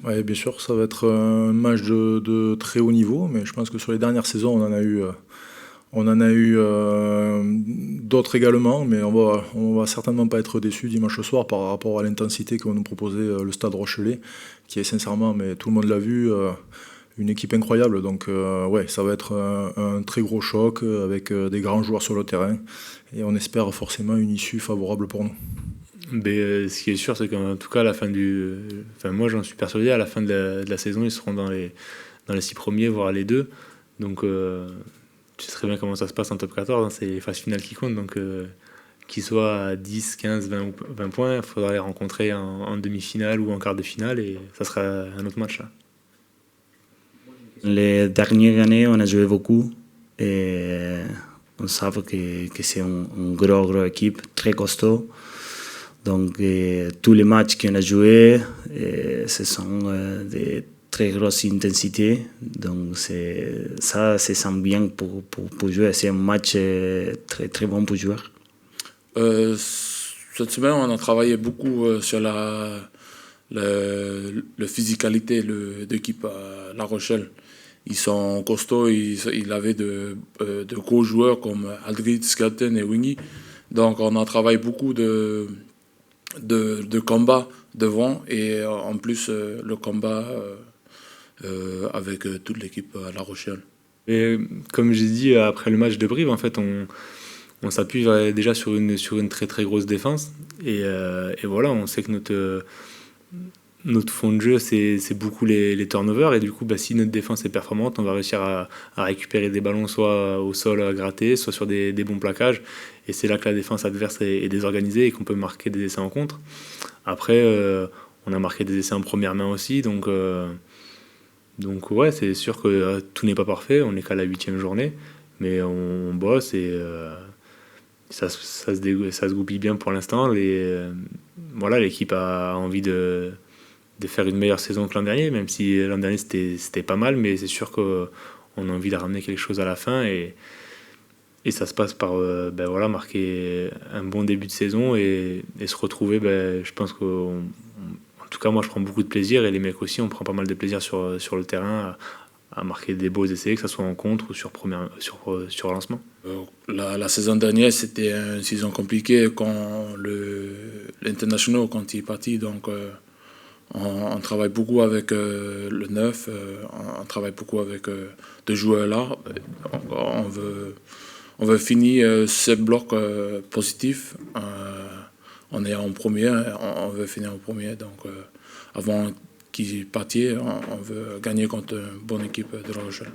Ouais, bien sûr, ça va être un match de très haut niveau, mais je pense que sur les dernières saisons, on en a eu d'autres également, mais on va certainement pas être déçus dimanche soir par rapport à l'intensité que va nous proposer le Stade Rochelais, qui est sincèrement, mais tout le monde l'a vu, une équipe incroyable. Donc ouais, ça va être un très gros choc avec des grands joueurs sur le terrain, et on espère forcément une issue favorable pour nous. Mais ce qui est sûr, c'est qu'en tout cas, à la fin enfin, moi, j'en suis persuadé, à la fin de la saison, ils seront dans les 6 premiers, voire les deux. Donc, tu sais très bien comment ça se passe en top 14, hein, c'est les phases finales qui comptent. Donc, qu'ils soient à 10, 15, 20, 20 points, il faudra les rencontrer en demi-finale ou en quart de finale, et ça sera un autre match là. Les dernières années, on a joué beaucoup et on sait que c'est une grosse équipe, très costaud. Donc, tous les matchs qu'on a joués, ce sont de très grosse intensité. Donc, ça sent bien pour jouer. C'est un match très, très bon pour jouer. Cette semaine, on a travaillé beaucoup sur la physicalité d'équipe à La Rochelle. Ils sont costauds, ils avaient de gros joueurs comme Aldrid, Skelton et Wingy. Donc on a travaillé beaucoup de combats devant et en plus le combat avec toute l'équipe à La Rochelle. Et comme j'ai dit après le match de Brive, en fait, on s'appuie déjà sur une très très grosse défense. Et voilà, on sait que notre fond de jeu, c'est beaucoup les turnovers. Et du coup, bah, si notre défense est performante, on va réussir à récupérer des ballons soit au sol à gratter, soit sur des bons plaquages. Et c'est là que la défense adverse est désorganisée et qu'on peut marquer des essais en contre. Après, on a marqué des essais en première main aussi. Donc ouais, c'est sûr que tout n'est pas parfait. On n'est qu'à la 8e journée. Mais on bosse et ça se goupille bien pour l'instant. Voilà, l'équipe a envie de faire une meilleure saison que l'an dernier, même si l'an dernier c'était pas mal, mais c'est sûr qu'on a envie de ramener quelque chose à la fin et ça se passe par ben voilà, marquer un bon début de saison et se retrouver. Ben, je pense en tout cas, moi je prends beaucoup de plaisir et les mecs aussi, on prend pas mal de plaisir sur le terrain à marquer des beaux essais, que ce soit en contre ou sur lancement. La saison dernière, c'était une saison compliquée quand l'international quand il est parti, donc on travaille beaucoup avec le neuf, on travaille beaucoup avec des joueurs là. On veut finir ce bloc positif. On est en premier, on veut finir en premier. Donc avant qu'ils partent, on veut gagner contre une bonne équipe de La Rochelle.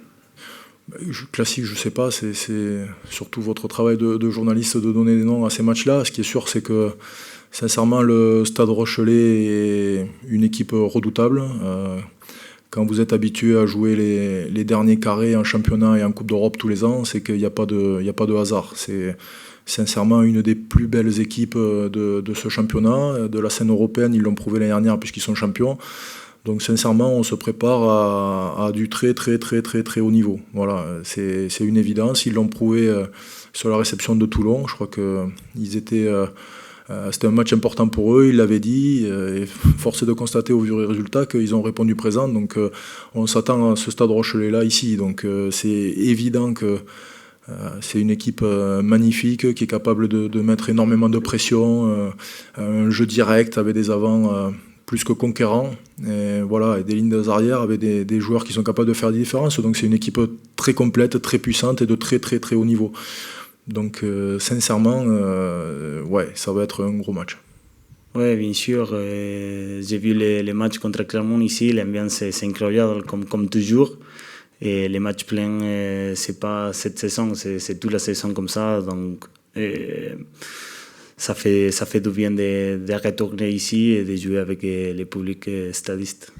Classique, je sais pas, c'est surtout votre travail de journaliste de donner des noms à ces matchs-là. Ce qui est sûr, c'est que sincèrement, le Stade Rochelais est une équipe redoutable. Quand vous êtes habitué à jouer les derniers carrés en championnat et en Coupe d'Europe tous les ans, c'est qu'il n'y a pas de hasard. C'est sincèrement une des plus belles équipes de ce championnat. De la scène européenne, ils l'ont prouvé l'année dernière puisqu'ils sont champions. Donc sincèrement, on se prépare à du très très très très très haut niveau. Voilà, c'est une évidence. Ils l'ont prouvé sur la réception de Toulon. Je crois que c'était un match important pour eux, ils l'avaient dit. Et force est de constater au vu des résultats qu'ils ont répondu présent. Donc on s'attend à ce Stade Rochelais-là ici. Donc c'est évident que c'est une équipe magnifique qui est capable de mettre énormément de pression, un jeu direct avec des avants plus que conquérants, et voilà, et des lignes arrière avec des joueurs qui sont capables de faire des différences. Donc c'est une équipe très complète, très puissante et de très très très haut niveau. Donc sincèrement, ouais, ça va être un gros match. Oui, bien sûr. J'ai vu les matchs contre Clermont ici. L'ambiance c'est incroyable, comme toujours. Et les matchs pleins, c'est pas cette saison, c'est toute la saison comme ça. Donc, ça fait du bien de retourner ici et de jouer avec les publics stadistes.